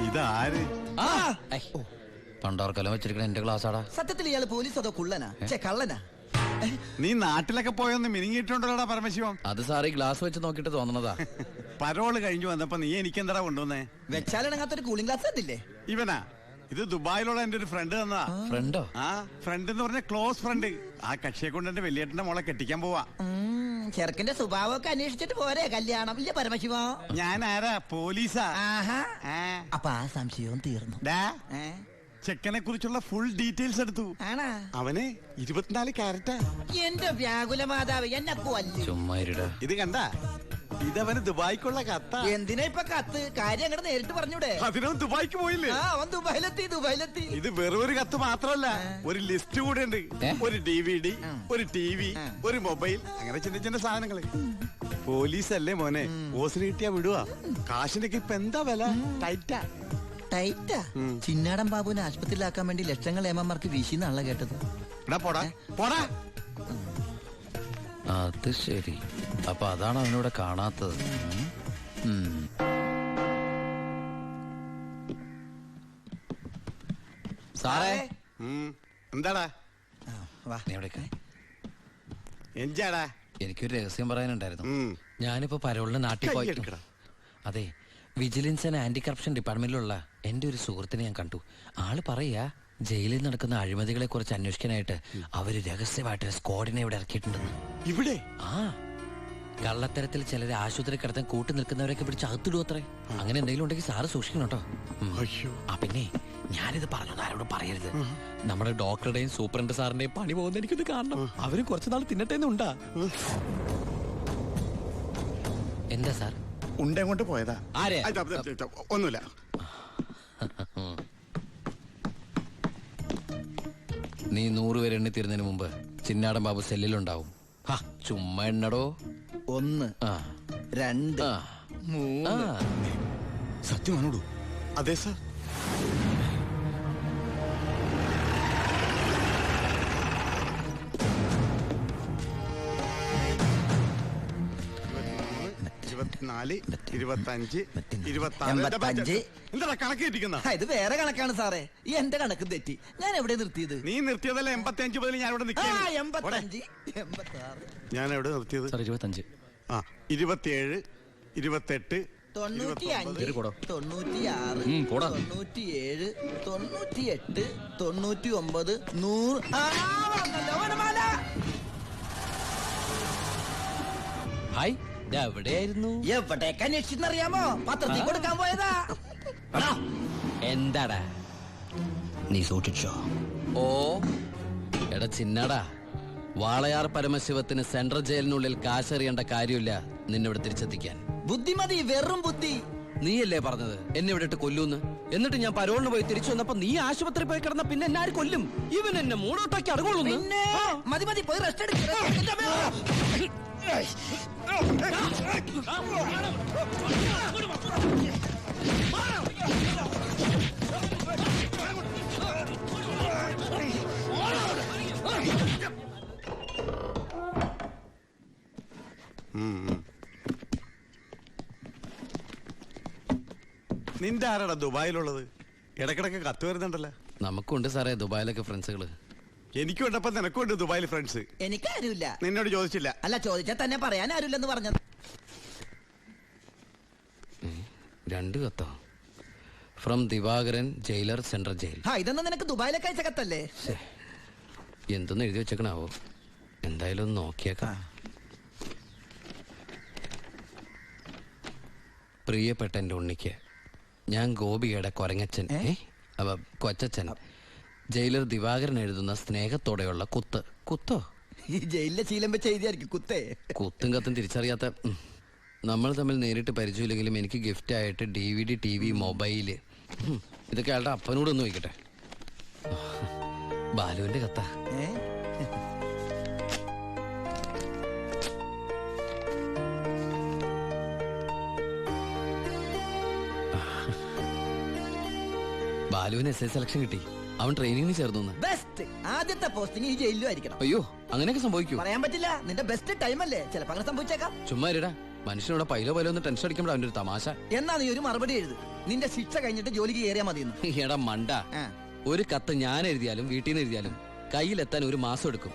ഇതാര്? പണ്ടോർക്കെല്ലാം വെച്ചിരിക്കണ എന്റെ ക്ലാസ്സാടാ. സത്യത്തിൽ ഇയാള് പോലീസ് അതോ കുള്ളനാ കള്ളനാ? നീ നാട്ടിലൊക്കെ പോയൊന്ന് മിനിങ്ങിയിട്ടുണ്ടല്ലോടാ പരമശിവം. അത് സാറ് ഈ ഗ്ലാസ് വെച്ച് നോക്കിട്ട് തോന്നണതാ. പരോള് കഴിഞ്ഞു വന്നപ്പോ നീ എനിക്കെന്താ കൊണ്ടുവന്നേ? വെച്ചാലിണങ്ങാത്തൊരു കൂളിംഗ് ഗ്ലാസ് തന്നില്ലേ? ഇവനാ? ഇത് ദുബായിലുള്ള എന്റെ ഒരു ഫ്രണ്ട് തന്നതാ. ഫ്രണ്ടോ? ആ ഫ്രണ്ട് എന്ന് പറഞ്ഞ ക്ലോസ് ഫ്രണ്ട്. ആ കക്ഷിയെ കൊണ്ട് എന്റെ വലിയേട്ടന്റെ മോളെ കെട്ടിക്കാൻ പോവാ. ചെറുക്കന്റെ സ്വഭാവമൊക്കെ അന്വേഷിച്ചിട്ട് പോരെ കല്യാണം? ഇല്ല പരമശിവ, ഞാൻ ആരാ? പോലീസാ. അപ്പൊ ആ സംശയവും തീർന്നു. ചെക്കനെ കുറിച്ചുള്ള ഫുൾ ഡീറ്റെയിൽസ് എടുത്തു. അവന് 24 ക്യാരറ്റാ. എന്റെ വ്യാകുല മാതാവ്, എന്നെ കൊല്ലും. ചുമ്മാ ഇരുടാ. ഇത് കണ്ട, ഇതവന് ദുബായിക്കുള്ള കത്ത. എന്തിനാ ഇപ്പൊ കത്ത്? കാര്യം അങ്ങോട്ട് നേരിട്ട് പറഞ്ഞൂടെ? അതിനവൻ ദുബായിക്ക് പോയില്ലേ? അവൻ ദുബായിലെത്തി. ഇത് വെറും ഒരു കത്ത് മാത്രമല്ല, ഒരു ലിസ്റ്റ് കൂടെ ഉണ്ട്. ഒരു DVD, ഒരു TV, ഒരു മൊബൈൽ, അങ്ങനെ ചിന്ന ചിന്ന സാധനങ്ങള്. പോലീസല്ലേ മോനെ, ഓസിന് കിട്ടിയാ വിടുവാ. കാശിനൊക്കെ ഇപ്പൊ എന്താ വില? ടൈറ്റാ. ചിന്നാടൻ ബാബുവിനെ ആശുപത്രിയിലാക്കാൻ വേണ്ടി ലക്ഷങ്ങൾ ഏമാർക്ക് വീശിന്നാണല്ലോ കേട്ടത്. പോടാ. അത് ശരി, അപ്പൊ അതാണ് അവനോട് കാണാത്തത്. സാറേ. എന്താടാ? എന്താടാ? എനിക്കൊരു രഹസ്യം പറയാനുണ്ടായിരുന്നു. ഞാനിപ്പോ പരോളിന് നാട്ടിൽ പോയി. അതെ, വിജിലൻസ് ആൻഡ് ആന്റി കറപ്ഷൻ ഡിപ്പാർട്ട്മെന്റിലുള്ള എന്റെ ഒരു സുഹൃത്തിനെ ഞാൻ കണ്ടു. ആള് പറയാ ജയിലിൽ നടക്കുന്ന അഴിമതികളെ കുറിച്ച് അന്വേഷിക്കാനായിട്ട് അവര് രഹസ്യമായിട്ട് സ്ക്വാഡിനെ ഇവിടെ ഇറക്കിയിട്ടുണ്ടെന്ന്. ഇവിടെ? ആ, കള്ളത്തരത്തിൽ ചിലരെ ആശുപത്രി കിടത്താൻ കൂട്ടി നിൽക്കുന്നവരൊക്കെ പിടിച്ച് അകത്തിടും അത്രേ. അങ്ങനെ എന്തെങ്കിലും ഉണ്ടെങ്കിൽ സാറ് സൂക്ഷിക്കണം കേട്ടോ. ആ പിന്നെ ഞാനിത് പറഞ്ഞു, ആരോടും പറയരുത്. നമ്മുടെ ഡോക്ടറുടെയും സൂപ്രണ്ട് സാറിന്റെയും പണി പോകുന്ന എനിക്കിത് കാണണം. അവരും കുറച്ചുനാൾ തിന്നട്ടേന്നുണ്ടാ. എന്താ സാർ? ഉണ്ടേ കൊണ്ട് പോയതാ. ഒന്നുമില്ല. നീ 100 പേര് എണ്ണി തീരുന്നതിന് മുമ്പ് ചിന്നാടൻ ബാബു സെല്ലിലുണ്ടാവും. ചുമ്മാ എണ്ണടോ. 1 2 3. സത്യമാണോടൂ? അതെ സാർ. എന്താ കണക്ക് തെറ്റിക്കുന്ന? ഇത് വേറെ കണക്കാണ് സാറേ. എന്റെ കണക്ക് തെറ്റി. ഞാൻ എവിടെ നിർത്തിയത്? നീ നിർത്തിയതല്ല 85 മുതൽ ഞാൻ ഇവിടെ നിൽക്കാം. 85 86. ഞാൻ എവിടെ നിർത്തിയത്? 25. 27 28 95 96 97 98 99 100. ഹായ്, എവിടെയായിരുന്നു? എവിടേക്ക് അന്വേഷിച്ചെന്നറിയാമോ? പത്രത്തിൽ കൊടുക്കാൻ പോയതാ. എന്താടാ നീ സൂക്ഷിച്ചോ? ഓ എടാ ചിന്നടാ, വാളയാർ പരമശിവത്തിന് സെൻട്രൽ ജയിലിനുള്ളിൽ കാശറിയേണ്ട കാര്യമില്ല നിന്നിവിടെ തിരിച്ചെത്തിക്കാൻ. ബുദ്ധിമതി, വെറും ബുദ്ധി. നീയല്ലേ പറഞ്ഞത് എന്നെ ഇവിടെ ഇട്ട് കൊല്ലൂന്ന്? എന്നിട്ട് ഞാൻ പരോളിന് പോയി തിരിച്ചു വന്നപ്പോ നീ ആശുപത്രി പോയി കിടന്ന പിന്നെ എന്നെ ആര് കൊല്ലും? ഇവൻ എന്നെ മൂടോട്ടാക്കി അടങ്ങുള്ളൂ. മതി പോയി റെസ്റ്റ് എടുക്കുക. നിന്റെ ആരാടാ ദുബായിലുള്ളത്? ഇടക്കിടക്ക് കത്ത് വരുന്നുണ്ടല്ലോ. നമുക്കുണ്ട് സാറേ ദുബായിലൊക്കെ ഫ്രണ്ട്സുകള്. എനിക്കുണ്ടപ്പോ നിനക്കുണ്ട് ദുബായിൽ ഫ്രണ്ട്സ്. എനിക്കാരുമില്ല. നിന്നോട് ചോദിച്ചില്ല? അല്ല, ചോദിച്ചാൽ തന്നെ പറയാൻ ആരുമില്ലെന്ന് പറഞ്ഞത്. 2 കത്തോ? From Divakaran, jailer, central jail. ഇതൊന്നും നിനക്ക് ദുബായിലൊക്കെ അയച്ച കത്തല്ലേ? എന്തൊന്നും എഴുതി വെച്ചേക്കണാവോ? എന്തായാലും ഒന്ന് നോക്കിയേക്കാം. പ്രിയപ്പെട്ട എന്റെ ഉണ്ണിക്ക്, ഞാൻ ഗോപികയുടെ കൊരങ്ങച്ചൻ, കൊച്ചച്ചൻ, ജയിലർ ദിവാകരൻ എഴുതുന്ന സ്നേഹത്തോടെയുള്ള കുത്ത്. കുത്തോ? ഈ ജയിലിലെ ശീലം വെച്ച് എഴുതിയായിരിക്കും കുത്തേ. കുത്തും കത്തും തിരിച്ചറിയാത്ത നമ്മൾ തമ്മിൽ നേരിട്ട് പരിചയമില്ലെങ്കിലും എനിക്ക് ഗിഫ്റ്റ് ആയിട്ട് DVD, TV, മൊബൈല്, ഇതൊക്കെ അയാളുടെ അപ്പനോടൊന്ന് വയ്ക്കട്ടെ. ബാലുവിന്റെ കത്താ. ബാലുവിന് SI സെലക്ഷൻ കിട്ടി. അവൻ ട്രെയിനിങ്ങിന് ചേർന്നു. ബെസ്റ്റ്. ആദ്യത്തെ പോസ്റ്റിംഗ് ഈ ജയിലിലും ആയിരിക്കണം. അയ്യോ, അങ്ങനെയൊക്കെ സംഭവിക്കൂ? പറയാൻ പറ്റില്ല. നിന്റെ ബെസ്റ്റ് ടൈം അല്ലേ, ചിലപ്പോ അങ്ങനെ സംഭവിച്ചേക്കാം. ചുമ്മാ മനുഷ്യനോട് പൈലോ പൈലോ ഒന്ന് ടെൻഷൻ അടിക്കുമ്പോൾ അവൻ്റെ ഒരു തമാശ. എന്നാ നീ ഒരു മറുപടി എഴുത്. നിന്റെ ശിക്ഷ കഴിഞ്ഞിട്ട് ജോലിക്ക് കയറിയാ മതിയെന്ന്. എടാ മണ്ട, ഒരു കത്ത് ഞാൻ എഴുതിയാലും വീട്ടിൽ നിന്ന് എഴുതിയാലും കയ്യിലെത്താൻ ഒരു മാസം എടുക്കും.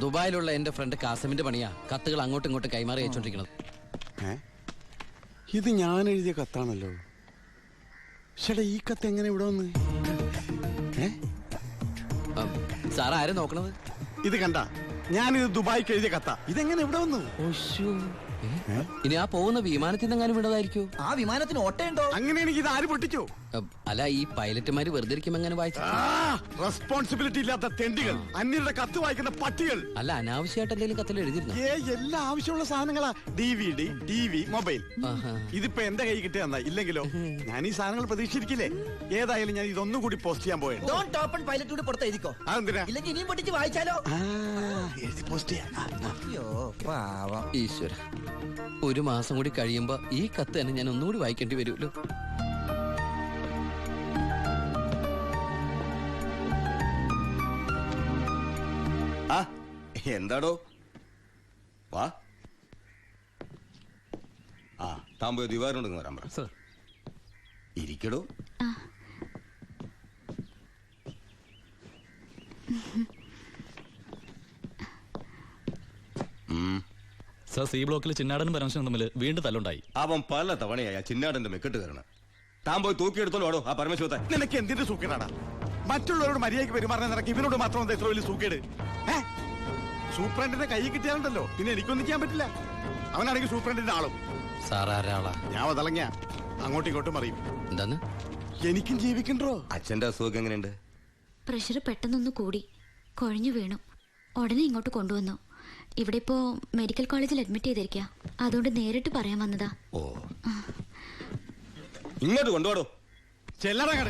ദുബായിലുള്ള എന്റെ ഫ്രണ്ട് കാസമിന്റെ പണിയാ കത്തുകൾ അങ്ങോട്ടും ഇങ്ങോട്ടും കൈമാറി അയച്ചോണ്ടിരിക്കുന്നത്. ഇത് ഞാൻ എഴുതിയ കത്താണല്ലോ. ചേട്ടാ, ഈ കത്ത് എങ്ങനെ ഇവിടെ വന്ന്? സാർ ആരും നോക്കണത്? ഇത് കണ്ട, ഞാനിത് ദുബായിക്ക് എഴുതിയ കത്ത. ഇതെങ്ങനെ ഇവിടെ വന്നു? ഇനി ആ പോകുന്ന വിമാനത്തിൽ നിന്നെങ്ങാനും വിടതായിരിക്കോ? ആ വിമാനത്തിന് ഓട്ടയുണ്ടോ? അങ്ങനെയാണെങ്കിൽ ഇത് ആര് പൊട്ടിച്ചോ? അല്ല, ഈ പൈലറ്റുമാര് വെറുതെ ഇരിക്കുമ്പോ എങ്ങനെ വായിച്ചു? റെസ്പോൺസിബിലിറ്റി ഇല്ലാത്ത തെണ്ടികൾ, അന്യരുടെ കത്ത് വായിക്കുന്ന പട്ടികൾ. അല്ല, അനാവശ്യമായിട്ട് എന്തെങ്കിലും കത്തിൽ എഴുതിയിരുന്നു? എല്ലാ ആവശ്യമുള്ള സാധനങ്ങളാ. DVD, TV, mobile. ഇതിപ്പോ എന്റെ കൈ കിട്ടിയ നന്നായി. ഇല്ലെങ്കിലോ ഞാൻ ഈ സാധനങ്ങൾ പ്രതീക്ഷിച്ചിരിക്കില്ലേ? ഏതായാലും ഞാൻ ഇതൊന്നും കൂടി പോസ്റ്റ് ചെയ്യാൻ പോയത്. പൈലറ്റ് കൂടി പുറത്ത് എഴുതിക്കോ. അതെന്തിനാ? ഇല്ലെങ്കിൽ ഇനിയും പൊട്ടിച്ച് വായിച്ചാലോ? എഴുതി പോസ്റ്റ് ചെയ്യാം. അയ്യോ പാവം. ഈശ്വര, ഒരു മാസം കൂടി കഴിയുമ്പോ ഈ കത്ത് തന്നെ ഞാൻ ഒന്നുകൂടി വായിക്കേണ്ടി വരുമല്ലോ. എന്താടോ? വാ. താൻ പോയി ദിവാരുണ്ടെന്ന് വരാൻ പറ. ഇരിക്കടോ. സർ, സി ബ്ലോക്കിൽ ചിന്നാടനും പരമശിവനും തമ്മിൽ വീണ്ടും തല്ലുണ്ടായി. അവൻ പല തവണയായി ചിന്നാടന്റെ മെക്കെട്ട് കയറണം. താൻ പോയി തൂക്കിയെടുത്തോളൂ ആ പരമശിവത്തെ. നിനക്ക് എന്തിന്റെ സൂക്കേടാണ്? മറ്റുള്ളവരോട് മര്യാദയ്ക്ക് പെരുമാറാൻ നിനക്ക് ഇവനോട് മാത്രം എന്താ ഇത്ര വലിയ സൂക്കേട്? സൂപ്രണ്ടിന്റെ കൈ കിട്ടിയാലുണ്ടല്ലോ പിന്നെ എനിക്കൊന്നും ചെയ്യാൻ പറ്റില്ല. അവനാണെങ്കിൽ സൂപ്രണ്ടിന്റെ ആളും. സാറാരാളാ? ഞാൻ വതളങ്ങിയ അങ്ങോട്ടും ഇങ്ങോട്ടും അറിയും. എന്താന്ന്? എനിക്കും ജീവിക്കണ്ടോ? അച്ഛന്റെ അസുഖം എങ്ങനെയുണ്ട്? പ്രഷർ പെട്ടെന്നൊന്ന് കൂടി കുഴഞ്ഞു വീണു. ഉടനെ ഇങ്ങോട്ട് കൊണ്ടുവന്നു. ഇവിടെ ഇപ്പോ മെഡിക്കൽ കോളേജിൽ അഡ്മിറ്റ് ചെയ്തിരിക്കുക. അതുകൊണ്ട് നേരിട്ട് പറയാൻ വന്നതാ. ഓ, ഇങ്ങോട്ട് കൊണ്ടുപോടോ. ചെല്ലട കട.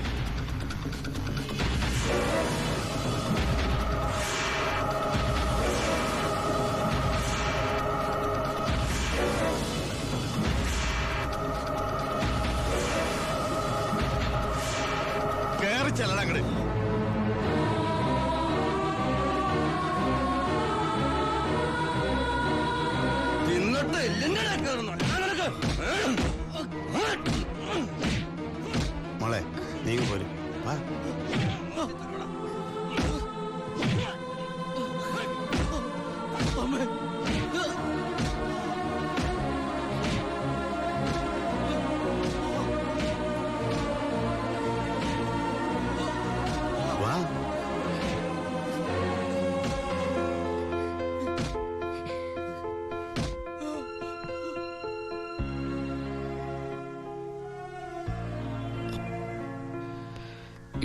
കേറി ചെല്ലട കട. മോളെ, നീങ്ങ പോലും.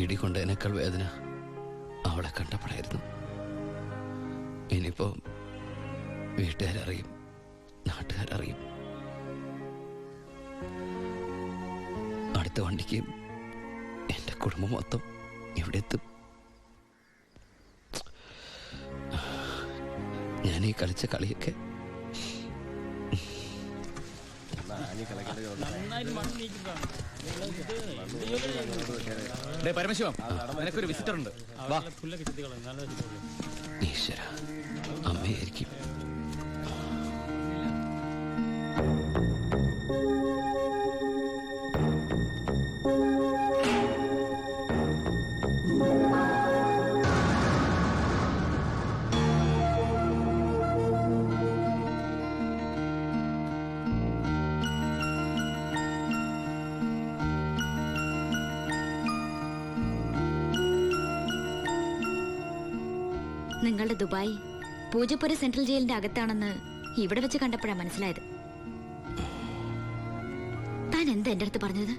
ഇടികൊണ്ടതിനേക്കാൾ വേദന അവളെ കണ്ടപ്പോഴായിരുന്നു. ഇനിയിപ്പോ വീട്ടുകാരറിയും, നാട്ടുകാരറിയും. അടുത്ത വണ്ടിക്ക് എന്റെ കുടുംബം മൊത്തം ഇവിടെ എത്തും. ഞാൻ ഈ കളിച്ച കളിയൊക്കെ പരമശിവം, നിനക്കൊരു വിസിറ്റർ ഉണ്ട്. ഈശ്വര, അമ്മയായിരിക്കും. നിങ്ങളുടെ ദുബായ് പൂജപ്പുര സെൻട്രൽ ജയിലിന്റെ അകത്താണെന്ന് ഇവിടെ വെച്ച് കണ്ടപ്പോഴാണ് മനസ്സിലായത്. താൻ എന്താ എന്റെ അടുത്ത് പറഞ്ഞത്?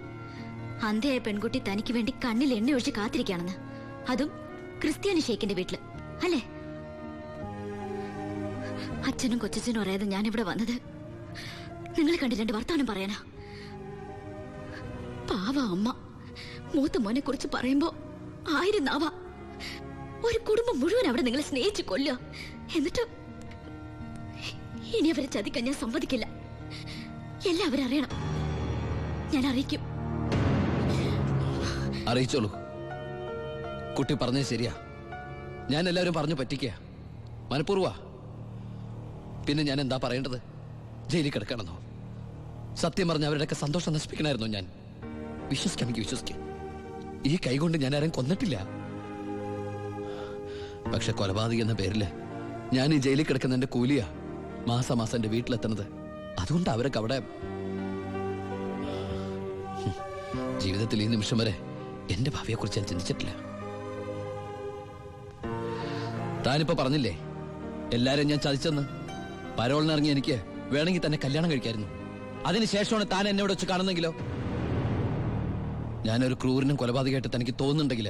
അന്ധയായ പെൺകുട്ടി തനിക്ക് വേണ്ടി കണ്ണിൽ എണ്ണ ഒഴിച്ച് കാത്തിരിക്കുകയാണെന്ന്. അതും ക്രിസ്ത്യാനി ഷേഖിന്റെ വീട്ടില്, അല്ലേ? അച്ഛനും കൊച്ചച്ഛനും അറിയാതെ ഞാൻ ഇവിടെ വന്നത് നിങ്ങളെ കണ്ട് രണ്ട് വർത്താനം പറയാനാ. പാവ അമ്മ മൂത്ത മോനെ കുറിച്ച് പറയുമ്പോ 1000 നാവാ. ഒരു കുടുംബം മുഴുവൻ അവിടെ നിങ്ങളെ സ്നേഹിച്ച് കൊല്ലുക. എന്നിട്ട് ഇനി അവരെ ചതിക്കാൻ ഞാൻ സമ്മതിക്കില്ല. എല്ലാവരും അറിയണം. ഞാൻ അറിയിക്കും. അറിയിച്ചോളൂ. കുട്ടി പറഞ്ഞത് ശരിയാ. ഞാൻ എല്ലാവരും പറഞ്ഞു പറ്റിക്കുക, മനഃപൂർവ്വ. പിന്നെ ഞാൻ എന്താ പറയേണ്ടത്? ജയിലിൽ കിടക്കണമെന്നോ? സത്യം പറഞ്ഞ അവരുടെയൊക്കെ സന്തോഷം നശിപ്പിക്കണമായിരുന്നു ഞാൻ. വിശ്വസിക്കാം, എനിക്ക് വിശ്വസിക്കാം. ഈ കൈകൊണ്ട് ഞാൻ ആരും കൊന്നിട്ടില്ല. പക്ഷെ കൊലപാതകി എന്ന പേരില് ഞാൻ ഈ ജയിലിൽ കിടക്കുന്ന എന്റെ കൂലിയാ മാസം മാസം എന്റെ വീട്ടിലെത്തുന്നത്. അതുകൊണ്ട് അവരൊക്കെ അവിടെ ജീവിതത്തിൽ ഈ നിമിഷം വരെ എന്റെ ഭാവിയെ കുറിച്ച് ഞാൻ ചിന്തിച്ചിട്ടില്ല. താനിപ്പോ പറഞ്ഞില്ലേ എല്ലാരും ഞാൻ ചതിച്ചെന്ന്. പരോളിനിറങ്ങി എനിക്ക് വേണമെങ്കിൽ തന്നെ കല്യാണം കഴിക്കായിരുന്നു. അതിനുശേഷമാണ് താൻ എന്നെ ഇവിടെ വെച്ച് കാണുന്നെങ്കിലോ? ഞാനൊരു ക്രൂരനും കൊലപാതകമായിട്ട് തനിക്ക് തോന്നുന്നുണ്ടെങ്കിൽ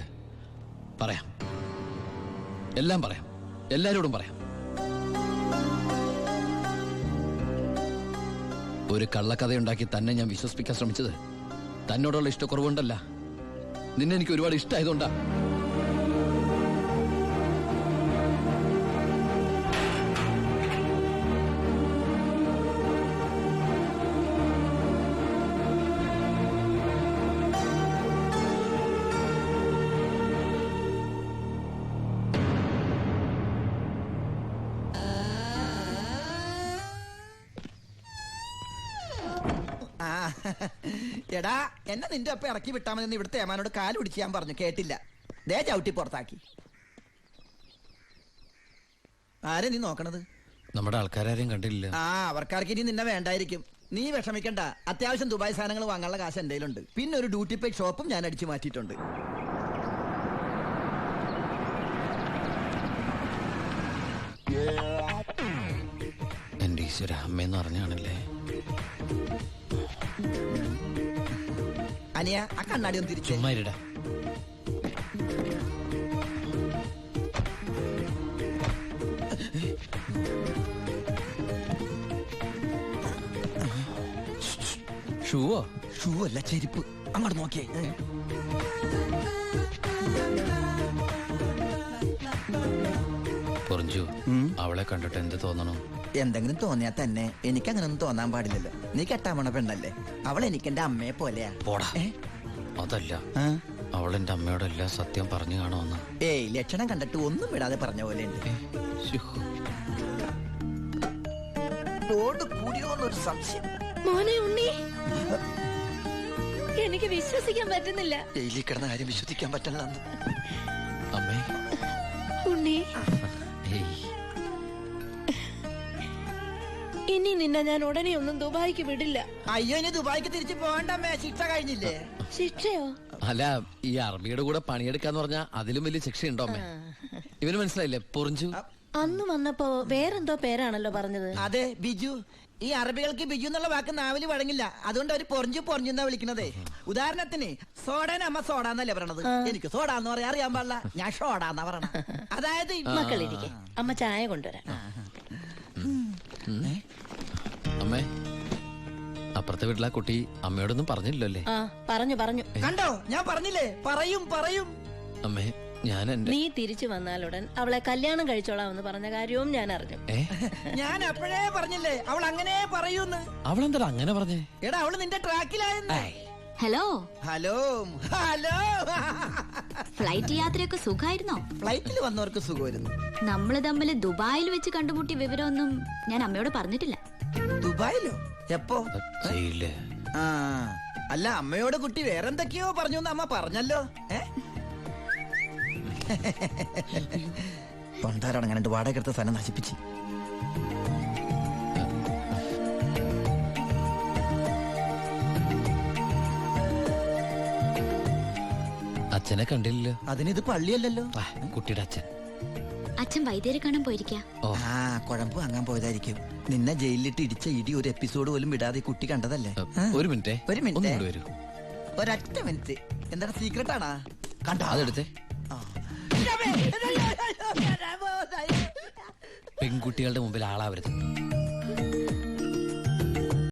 പറയാം, എല്ലാം പറയാം, എല്ലാരോടും പറയാം. ഒരു കള്ളക്കഥയുണ്ടാക്കി തന്നെ ഞാൻ വിശ്വസിപ്പിക്കാൻ ശ്രമിച്ചത് തന്നോടുള്ള ഇഷ്ടക്കുറവുണ്ടല്ല, നിന്നെ എനിക്ക് ഒരുപാട് ഇഷ്ടമായതുകൊണ്ടാ. എടാ, എന്നെ നിന്റെ ഒപ്പം ഇറക്കി വിട്ടാ മതി. ഇവിടുത്തെ ഏമാനോട് കാല് പിടിച്ച് ഞാൻ പറഞ്ഞു, കേട്ടില്ല. ദേ ചവിട്ടി പുറത്താക്കി. ആരെ നീ നോക്കണത്? നമ്മുടെ ആൾക്കാരും കണ്ടില്ല. ആ, അവർക്കാർക്ക് ഇനി നിന്നെ വേണ്ടായിരിക്കും. നീ വിഷമിക്കണ്ട, അത്യാവശ്യം ദുബായ് സാധനങ്ങൾ വാങ്ങാനുള്ള കാശ് എന്റെ കയ്യിലുണ്ട്. പിന്നെ ഒരു ഡ്യൂട്ടി പെയ്ഡ് ഷോപ്പും ഞാൻ അടിച്ചു മാറ്റിയിട്ടുണ്ട്. എന്റെ ഈശ്വര, അമ്മയെന്ന് പറഞ്ഞാണല്ലേ. അനിയ, ആ കണ്ണാടി ഒന്ന് തിരിച്ചു. ചുമ്മാരിടാ. ഷൂവോ? ഷൂ അല്ല, ചെരുപ്പ്. അങ്ങോട്ട് നോക്കിയേ. പൊറിഞ്ചു, അവളെ കണ്ടിട്ട് എന്ത് തോന്നണം? എന്തെങ്കിലും തോന്നിയാ തന്നെ എനിക്ക് അങ്ങനൊന്നും തോന്നാൻ പാടില്ലല്ലോ. നീ കെട്ടാമണ പെണ്ണല്ലേ. അവൾ എനിക്ക് എന്റെ അമ്മയെ പോലെയാ. പോടാ. അതല്ല, അവളെന്റെ അമ്മയോടെല്ലാം സത്യം പറഞ്ഞു കാണുമെന്ന്. ഏയ്, ലക്ഷണം കണ്ടിട്ട് ഒന്നും വിടാതെ പറഞ്ഞ പോലെ ഉണ്ട്. കൂടിയോന്നൊരു സംശയം. മോനെ ഉണ്ണി, എനിക്ക് വിശ്വസിക്കാൻ പറ്റുന്നില്ല. ജയിലിൽ കിടന്ന കാര്യം വിശ്വസിക്കാൻ പറ്റില്ല. അമ്മേ. ഉണ്ണി, ഇനി നിന്നെ ഞാൻ ഉടനെ ഒന്നും ദുബായിക്ക് വിടില്ല. അയ്യോ, ഇനി ദുബായിക്ക് തിരിച്ചു പോകണ്ടമ്മേ, ശിക്ഷ കഴിഞ്ഞില്ലേ? ശിക്ഷയോ? അല്ല, ഈ അറബിയുടെ കൂടെ പണിയെടുക്കാന്ന് പറഞ്ഞാ അതിലും വലിയ ശിക്ഷയുണ്ടോ അമ്മേ? ഇവന് മനസ്സിലായില്ലേ പൊറിഞ്ചു? അന്ന് വന്നപ്പോ വേറെന്തോ പേരാണല്ലോ പറഞ്ഞത്. അതെ, ബിജു. ഈ അറബികൾക്ക് ബിജു എന്നുള്ള വാക്ക് നാവില് വഴങ്ങില്ല. അതുകൊണ്ട് അവര് പൊറിഞ്ചു പൊറിഞ്ഞെന്നാ വിളിക്കണതേ. ഉദാഹരണത്തിന് സോഡേനെ അമ്മ സോഡാന്നല്ലേ പറയണത്. എനിക്ക് സോഡാന്ന് പറയാൻ അറിയാൻ പാടില്ല, ഞാൻ ഷോഡാന്നാ പറയണ. അതായത് മക്കളിരിക്കെ, അമ്മ ചായ കൊണ്ടുവരാം. അമ്മേ, അപ്പുറത്തെ വീട്ടിലെ കുട്ടി അമ്മയോടൊന്നും പറഞ്ഞില്ലല്ലോ അല്ലേ? പറഞ്ഞു. കണ്ടോ, ഞാൻ പറഞ്ഞില്ലേ, പറയും. അമ്മേ, ഞാൻ നീ തിരിച്ചു വന്നാലുടൻ അവളെ കല്യാണം കഴിച്ചോളാമെന്ന് പറഞ്ഞ കാര്യവും ഞാൻ അറിഞ്ഞു. ഞാൻ അപ്പോഴേ പറഞ്ഞില്ലേ അവൾ അങ്ങനെ പറയൂന്ന്. അവളെന്താ അങ്ങനെ പറഞ്ഞേ? എടാ, അവള് നിന്റെ ട്രാക്കിലായെന്ന്. Hello hello. ഫ്ലൈറ്റ് യാത്രയൊക്കെ സുഖമായിരുന്നോ? ഫ്ലൈറ്റിൽ വന്നവർക്ക് സുഖമായിരുന്നു. നമ്മള് തമ്മിൽ ദുബായിൽ വെച്ച് കണ്ടുമുട്ടിയ വിവരമൊന്നും ഞാൻ അമ്മയോട് പറഞ്ഞിട്ടില്ല. ദുബായിലോ? എപ്പോ? ചെയ്യില്ലേ. അല്ല, അമ്മയോട് കുട്ടി വേറെന്തൊക്കെയോ പറഞ്ഞു എന്ന് അമ്മ പറഞ്ഞല്ലോ. പണ്ടാരടങ്ങാണ്ട് വാടക എടുത്ത സ്ഥലം നശിപ്പിച്ച്. അച്ഛനെ കണ്ടില്ലല്ലോ. അതിനിത് പള്ളിയല്ലല്ലോ. കുട്ടിയുടെ അച്ഛൻ. അച്ഛൻ വൈദ്യരെ കാണാൻ പോയിരിക്കാ. കുഴമ്പ് വാങ്ങാൻ പോയതായിരിക്കും. നിന്നെ ജയിലിലിട്ട് ഇടിച്ച ഇടി ഒരു എപ്പിസോഡ് പോലും വിടാതെ കുട്ടി കണ്ടതല്ലേ. ഒരു മിനിറ്റ്. ഒരൊറ്റ മിനിറ്റ്. എന്താണ് സീക്രട്ട് ആണാ? കണ്ടോ? അതെടുത്തേ. പെൺകുട്ടികളുടെ മുമ്പിൽ ആളാവരുത്.